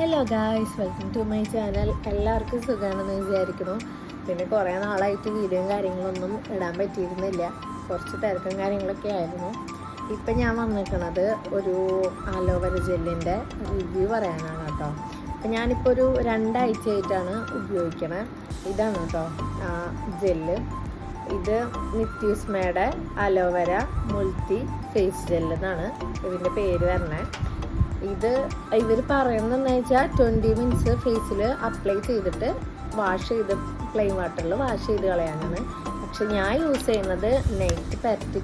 Hello guys, welcome to my channel. എല്ലാവർക്കും സുഖമാണെന്ന് വിചാരിക്കുന്നു. പിന്നെ കുറേ നാളായിട്ട് വീഡിയോയും കാര്യങ്ങളൊന്നും ഇടാൻ പറ്റിയിരുന്നില്ല. കുറച്ച് തിരക്കും കാര്യങ്ങളൊക്കെ ആയിരുന്നു. ഇപ്പം ഞാൻ വന്നിരിക്കണത് ഒരു അലോവേര ജെല്ലിൻ്റെ റിവ്യൂ പറയാനാണ് കേട്ടോ. അപ്പം ഞാനിപ്പോൾ ഒരു 2 ആഴ്ചയായിട്ടാണ് ഉപയോഗിക്കണത്. ഇതാണ് കേട്ടോ ജെല്ല്. ഇത് നിത്യൂസ്മയുടെ അലോവേര മുൾട്ടി ഫേസ് ജെല്ല് എന്നാണ് ഇതിൻ്റെ പേര് വരണേ. ഇത് ഇവർ പറയുന്നതെന്ന് വെച്ചാൽ 20 മിനിറ്റ്സ് ഫേസിൽ അപ്ലൈ ചെയ്തിട്ട് വാഷ് ചെയ്ത് പ്ലെയിൻ വാട്ടറിൽ വാഷ് ചെയ്ത് കളയാനാണ്. പക്ഷെ ഞാൻ യൂസ് ചെയ്യുന്നത് നൈറ്റ് പരട്ടി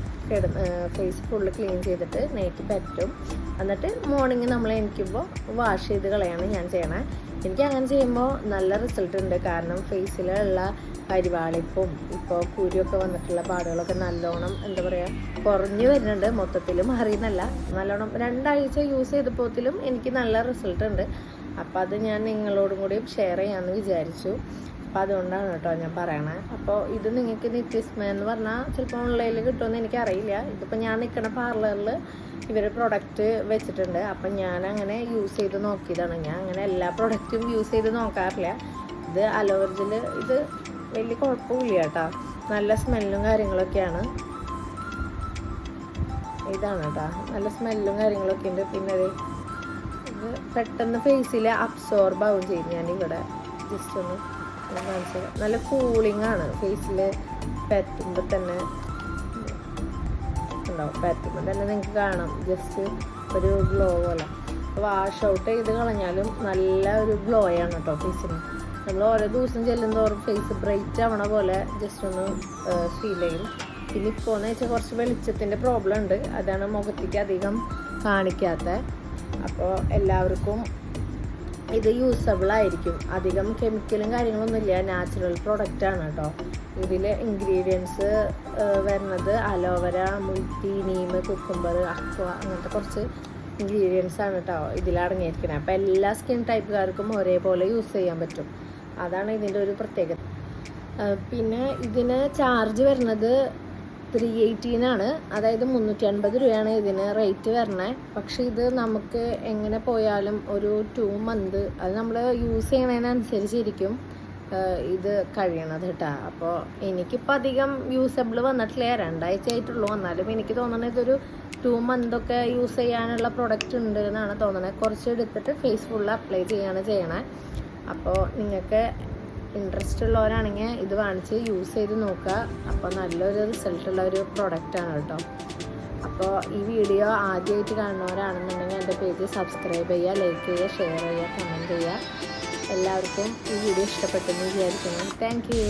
ഫേസ് ഫുള്ള് ക്ലീൻ ചെയ്തിട്ട് നൈറ്റ് പരട്ടും. എന്നിട്ട് മോർണിംഗ് നമ്മൾ എണീക്കുമ്പോൾ വാഷ് ചെയ്ത് കളയാണ് ഞാൻ ചെയ്യണേ. എനിക്ക് അങ്ങനെ ചെയ്യുമ്പോൾ നല്ല റിസൾട്ട് ഉണ്ട്. കാരണം ഫേസിലുള്ള കരിവാളിപ്പും ഇപ്പോൾ കുരുവൊക്കെ വന്നിട്ടുള്ള പാടുകളൊക്കെ നല്ലോണം എന്താ പറയുക കുറഞ്ഞു വരുന്നുണ്ട്. മൊത്തത്തിൽ മാറിയെന്നല്ല, നല്ലോണം 2 ആഴ്ച യൂസ് ചെയ്തപ്പോഴത്തിലും എനിക്ക് നല്ല റിസൾട്ട് ഉണ്ട്. അപ്പോൾ അത് ഞാൻ നിങ്ങളോടും കൂടി ഷെയർ ചെയ്യാമെന്ന് വിചാരിച്ചു. അപ്പോൾ അതുകൊണ്ടാണ് കേട്ടോ ഞാൻ പറയണേ. അപ്പോൾ ഇത് നിങ്ങൾക്ക് നിത്യൂസ്മ എന്ന് പറഞ്ഞാൽ ചിലപ്പോൾ ഓൺലൈനിൽ കിട്ടുമെന്ന് എനിക്കറിയില്ല. ഇതിപ്പോൾ ഞാൻ നിൽക്കുന്ന പാർലറിൽ ഇവർ പ്രൊഡക്റ്റ് വെച്ചിട്ടുണ്ട്. അപ്പം ഞാൻ അങ്ങനെ യൂസ് ചെയ്ത് നോക്കിയതാണ്. ഞാൻ അങ്ങനെ എല്ലാ പ്രൊഡക്റ്റും യൂസ് ചെയ്ത് നോക്കാറില്ല. ഇത് അലോവേര ജെല്ല് ഇത് വലിയ കുഴപ്പമില്ല കേട്ടോ. നല്ല സ്മെല്ലും കാര്യങ്ങളൊക്കെയാണ്. ഇതാണ് കേട്ടോ, നല്ല സ്മെല്ലും കാര്യങ്ങളൊക്കെ ഉണ്ട്. പിന്നെ ഇത് പെട്ടെന്ന് ഫേസിൽ അബ്സോർബ് ആവും ചെയ്യും. ഞാനിവിടെ ജസ്റ്റ് ഒന്ന് കാണിച്ചത്. നല്ല കൂളിംഗ് ആണ്. ഫേസിൽ പറ്റുമ്പോൾ തന്നെ ഉണ്ടാവും. പറ്റുമ്പോൾ തന്നെ നിങ്ങൾക്ക് കാണാം ജസ്റ്റ് ഒരു ഗ്ലോ പോലെ. വാഷ് ഔട്ട് ചെയ്ത് കളഞ്ഞാലും നല്ല ഒരു ഗ്ലോയാണ് കേട്ടോ ഫേസിന്. നമ്മൾ ഓരോ ദിവസം ചെല്ലുന്തോറും ഫേസ് ബ്രൈറ്റ് ആവണ പോലെ ജസ്റ്റ് ഒന്ന് ഫീൽ ചെയ്യും. പിന്നെ ഇപ്പോൾ എന്ന് വെച്ചാൽ കുറച്ച് വെളിച്ചത്തിൻ്റെ പ്രോബ്ലം ഉണ്ട്. അതാണ് മുഖത്തേക്ക് അധികം കാണിക്കാത്ത. അപ്പോൾ എല്ലാവർക്കും ഇത് യൂസബിൾ ആയിരിക്കും. അധികം കെമിക്കലും കാര്യങ്ങളൊന്നും ഇല്ല, നാച്ചുറൽ പ്രൊഡക്റ്റാണ് കേട്ടോ. ഇതിൽ ഇൻഗ്രീഡിയൻസ് വരുന്നത് അലോവേര, മുൾട്ടി, നീം, കുക്കുംബർ, അക്വ അങ്ങനത്തെ കുറച്ച് ഇൻഗ്രീഡിയൻസ് ആണ് കേട്ടോ ഇതിലടങ്ങിയിരിക്കുന്നത്. അപ്പോൾ എല്ലാ സ്കിൻ ടൈപ്പുകാർക്കും ഒരേപോലെ യൂസ് ചെയ്യാൻ പറ്റും. അതാണ് ഇതിൻ്റെ ഒരു പ്രത്യേകത. പിന്നെ ഇതിന് ചാർജ് വരുന്നത് 318 അതായത് 350 രൂപയാണ് ഇതിന് റേറ്റ് വരണേ. പക്ഷെ ഇത് നമുക്ക് എങ്ങനെ പോയാലും ഒരു 2 മന്ത് അത് നമ്മൾ യൂസ് ചെയ്യണതിനനുസരിച്ചിരിക്കും ഇത് കഴിയണത് കേട്ടോ. അപ്പോൾ എനിക്കിപ്പോൾ അധികം യൂസബിൾ വന്നിട്ടില്ല, 2 ആഴ്ച ആയിട്ടുള്ളൂ. എന്നാലും എനിക്ക് തോന്നണത് ഇതൊരു 2 മന്തൊക്കെ യൂസ് ചെയ്യാനുള്ള പ്രൊഡക്റ്റ് ഉണ്ട് എന്നാണ് തോന്നണത്. കുറച്ച് എടുത്തിട്ട് ഫേസ് ഫുള്ള് അപ്ലൈ ചെയ്യണേ. അപ്പോൾ നിങ്ങൾക്ക് ഇൻട്രസ്റ്റ് ഉള്ളവരാണെങ്കിൽ ഇത് വാങ്ങിച്ച് യൂസ് ചെയ്ത് നോക്കുക. അപ്പോൾ നല്ലൊരു റിസൾട്ടുള്ള ഒരു പ്രൊഡക്റ്റാണ് കേട്ടോ. അപ്പോൾ ഈ വീഡിയോ ആദ്യമായിട്ട് കാണുന്നവരാണെന്നുണ്ടെങ്കിൽ എൻ്റെ പേജ് സബ്സ്ക്രൈബ് ചെയ്യുക, ലൈക്ക് ചെയ്യുക, ഷെയർ ചെയ്യുക, കമൻറ്റ് ചെയ്യുക. എല്ലാവർക്കും ഈ വീഡിയോ ഇഷ്ടപ്പെട്ടെന്ന് വിചാരിക്കുന്നു. Thank you.